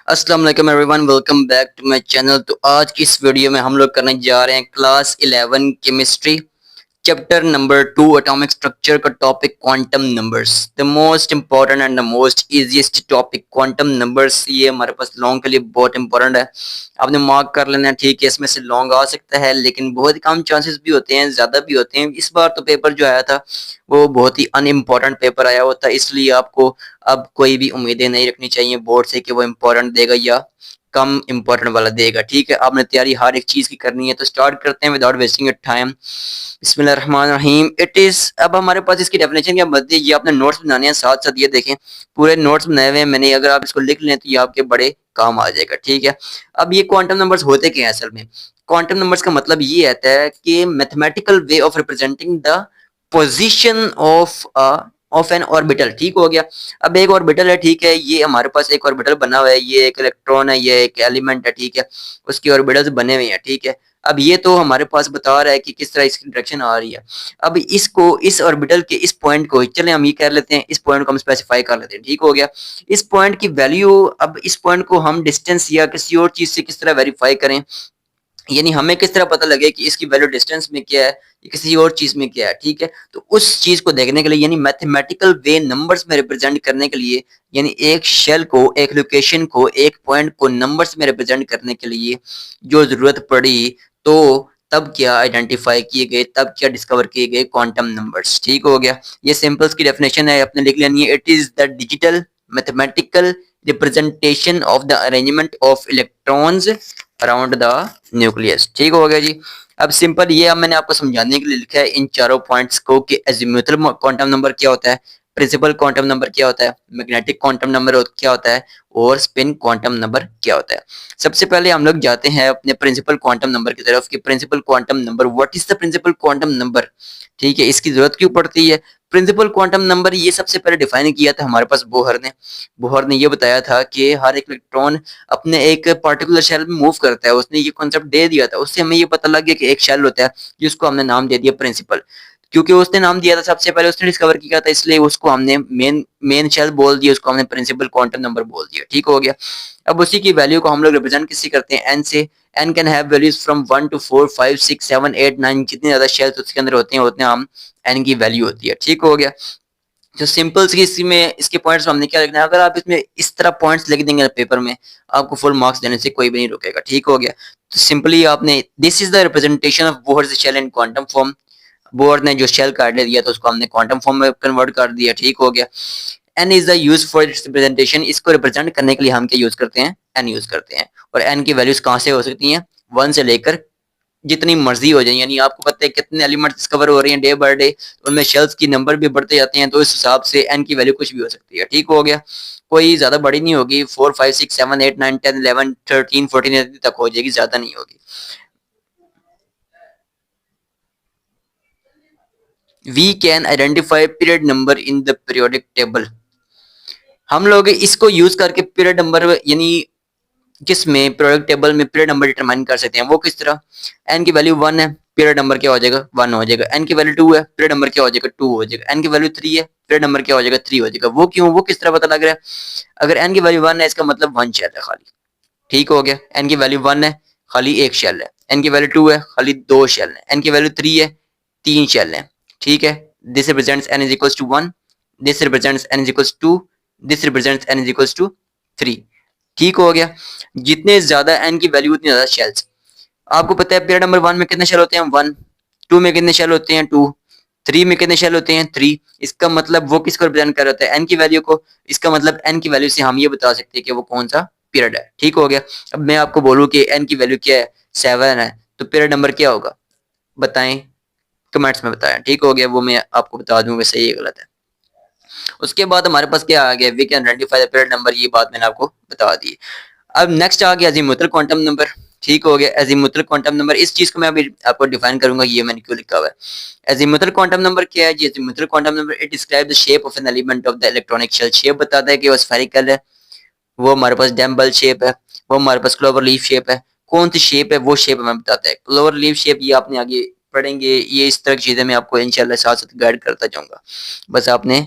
अस्सलाम वालेकुम everyone, welcome back to my channel. तो आज की इस वीडियो में हम लोग करने जा रहे हैं class 11 chemistry chapter number 2 atomic structure का topic quantum numbers. The most important and the most easiest topic quantum numbers. ये हमारे पास लॉन्ग के लिए बहुत इंपॉर्टेंट है, आपने मार्क कर लेना है। ठीक है, इसमें से लॉन्ग आ सकता है लेकिन बहुत ही कम चांसेस भी होते हैं, ज्यादा भी होते हैं। इस बार तो पेपर जो आया था वो बहुत ही अनइम्पॉर्टेंट पेपर आया होता है, इसलिए आपको अब कोई भी उम्मीदें नहीं रखनी चाहिए बोर्ड से कि वो इम्पोर्टेंट देगा या कम इम्पोर्टेंट वाला देगा। ठीक है, आपने तैयारी हर एक चीज की करनी है। तो स्टार्ट करते हैं विदाउट वेस्टिंग टाइम। बिस्मिल्लाहिर्रहमानिर्रहीम। इट इज, अब हमारे पास इसकी डेफिनेशन क्या बनती है, ये आपने नोट्स बनाने हैं साथ साथ। ये देखें, पूरे नोट्स बनाए हुए हैं मैंने, अगर आप इसको लिख लें तो ये आपके बड़े काम आ जाएगा। ठीक है, अब ये क्वांटम नंबर्स होते क्या है असल में। क्वांटम नंबर्स का मतलब ये आता है कि mathematical way of representing the position of N orbital. ठीक हो गया। अब एक ऑर्बिटल है, ठीक है, ये हमारे पास एक ऑर्बिटल बना हुआ है, ये एक इलेक्ट्रॉन है, ये एक एलिमेंट है। ठीक है, उसकी ऑर्बिटल्स बने हुए हैं। ठीक है, अब ये तो हमारे पास बता रहा है कि किस तरह इसकी डायरेक्शन आ रही है। अब इसको, इस ऑर्बिटल के इस पॉइंट को, चले हम ये कर लेते हैं, इस पॉइंट को हम स्पेसिफाई कर लेते हैं। ठीक हो गया। इस पॉइंट की वैल्यू, अब इस पॉइंट को हम डिस्टेंस या किसी और चीज से किस तरह वेरीफाई करें, यानी हमें किस तरह पता लगे कि इसकी वैल्यू डिस्टेंस में क्या है या किसी और चीज में क्या है। ठीक है, तो उस चीज को देखने के लिए, यानी मैथमेटिकल वे नंबर्स में रिप्रेजेंट करने के लिए, यानी एक शेल को, एक लोकेशन को, एक पॉइंट को नंबर्स में रिप्रेजेंट करने के लिए जो जरूरत पड़ी, तो तब क्या आइडेंटिफाई किए गए, तब क्या डिस्कवर किए गए क्वांटम नंबर्स। ठीक हो गया। ये सिंपल्स की डेफिनेशन है, अपने लिख लेनी है। It is the digital mathematical representation of the arrangement of electrons around the nucleus. ठीक हो गया जी। अब सिंपल ये, अब मैंने आपको समझाने के लिए लिखा है इन चारों पॉइंट्स को कि एजीम्यूथल क्वांटम नंबर क्या होता है, प्रिंसिपल क्वांटम नंबर क्या होता है, मैग्नेटिक क्वांटम नंबर क्या होता है, और स्पिन क्वांटम नंबर क्या होता है। सबसे पहले हम लोग जाते हैं अपने प्रिंसिपल क्वांटम नंबर की तरफ कि principal quantum number, what is the principal quantum number. ठीक है, इसकी जरूरत क्यों पड़ती है। प्रिंसिपल क्वांटम नंबर ये सबसे पहले डिफाइन किया था हमारे पास बोहर ने ये बताया था कि हर एक इलेक्ट्रॉन अपने एक पर्टिकुलर शेल में मूव करता है। उसने ये कॉन्सेप्ट दे दिया था, उससे हमें ये पता लग गया कि एक शेल होता है जिसको हमने नाम दे दिया प्रिंसिपल। क्योंकि उसने नाम दिया था, सबसे पहले उसने डिस्कवर किया था, इसलिए उसको हमने मेन मेन शेल बोल दिया, उसको हमने प्रिंसिपल क्वांटम नंबर बोल दिया। ठीक हो गया। अब उसी की वैल्यू को हम लोग रिप्रेजेंट किससे करते हैं, एन से। N can have values from 1 to 4 5 6 7 8 9, जितने ज्यादा शेल्स उसके अंदर होते हैं उतने हम एन की वैल्यू होती है। ठीक हो गया। जो सिंपल्स की इसमें इसके पॉइंट्स हमने क्या लिखना है, अगर आप इसमें इस तरह पॉइंट्स लिख देंगे पेपर में, आपको फुल मार्क्स देने से कोई भी नहीं रोकेगा। ठीक हो गया। तो सिंपली आपने, this is the representation of Bohr's shell in quantum form. Bohr ने जो शेल का आइडिया दिया तो उसको हमने क्वांटम फॉर्म में कन्वर्ट कर दिया। ठीक हो गया। N is the use for its representation, इसको रिप्रेजेंट करने के लिए हम क्या यूज करते हैं, एन यूज करते हैं। और एन की वैल्यूज कहाँ से हो सकती हैं, 1 से लेकर जितनी मर्जी हो जाए, यानी आपको पता है कितने एलिमेंट डिस्कवर हो रहे हैं डे बाय डे, उनमें शेल्स की नंबर भी बढ़ते जाते हैं, तो इस हिसाब से एन की वैल्यू कुछ भी हो सकती है। ठीक हो गया। कोई ज्यादा बड़ी नहीं होगी, 4 5 6 7 8 9 10 11 13 14 तक हो जाएगी, ज्यादा नहीं होगी। We can identify period number in the periodic table. हम लोग इसको यूज करके पीरियड नंबर, यानी किसमें, पीरियोडिक टेबल में पीरियड नंबर डिटरमाइन कर सकते हैं। वो किस तरह, एन की वैल्यू 1 है, पीरियड नंबर क्या हो जाएगा, 1 हो जाएगा। एन की वैल्यू 2 है, पीरियड नंबर क्या हो जाएगा, 2 हो जाएगा। एन की वैल्यू 3 है, पीरियड नंबर क्या हो जाएगा, 3 हो जाएगा। वो क्यों, वो किस तरह पता लग रहा है, अगर एन की वैल्यू 1 है इसका मतलब 1 शेल है खाली। ठीक हो गया। एन की वैल्यू 1 है, खाली 1 शेल है। एन की वैल्यू 2 है, खाली 2 शेल है। एन की वैल्यू 3 है, 3 शेल है। ठीक है, this represents n is equals to 1, this represents n is equals to, this represents n is equals to 3। ठीक हो गया। जितने ज्यादा एन की वैल्यू उतनी ज्यादा शेल्स। आपको पता है पीरियड नंबर 1 में कितने शेल होते हैं, 1। 2 में कितने शेल होते हैं, 2। 3 में कितने शेल होते हैं, 3। इसका मतलब वो किसको रिप्रेजेंट कर रहा है, एन की वैल्यू को। इसका मतलब एन की वैल्यू से हम ये बता सकते हैं कि वो कौन सा पीरियड है। ठीक हो गया। अब मैं आपको बोलूं कि एन की वैल्यू क्या है, 7 है, तो पीरियड नंबर क्या होगा, बताएं, कमेंट्स में बताएं। ठीक हो गया, वो मैं आपको बता दूंगा सही है गलत है। उसके बाद हमारे पास क्या आ गया, we can identify the period number, ये बात मैंने आपको बता दी। अब नेक्स्ट आ गया अजीमुथल क्वांटम नंबर। ठीक हो गया। अजीमुथल क्वांटम नंबर, इस चीज को मैं अभी आपको डिफाइन करूंगा, ये मैंने क्यों लिखा हुआ है। अजीमुथल क्वांटम नंबर क्या है जी, azimuthal quantum number, it describe the shape of an element of the electronic shell. Shape बताता है कि वो स्फेरिकल है, वो हमारे पास डैम्बल शेप है, वो हमारे पास क्लोवर लीफ शेप है। कौन सी शेप है, वो शेप हमें बताता है। क्लोवर लीफ शेप ये आपने आगे पढ़ेंगे, ये इस तरह की चीजें मैं आपको इंशाल्लाह साथ साथ गाइड करता जाऊंगा, बस आपने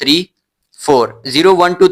3 4. 0 1 2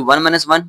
1 - 1.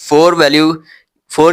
4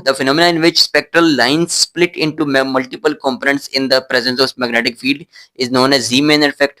the phenomena in which spectral lines split into multiple components in the presence of magnetic field is known as Zeeman effect.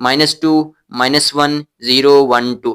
-2 -1 0 1 2.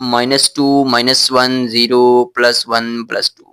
-2 -1 0 +1 +2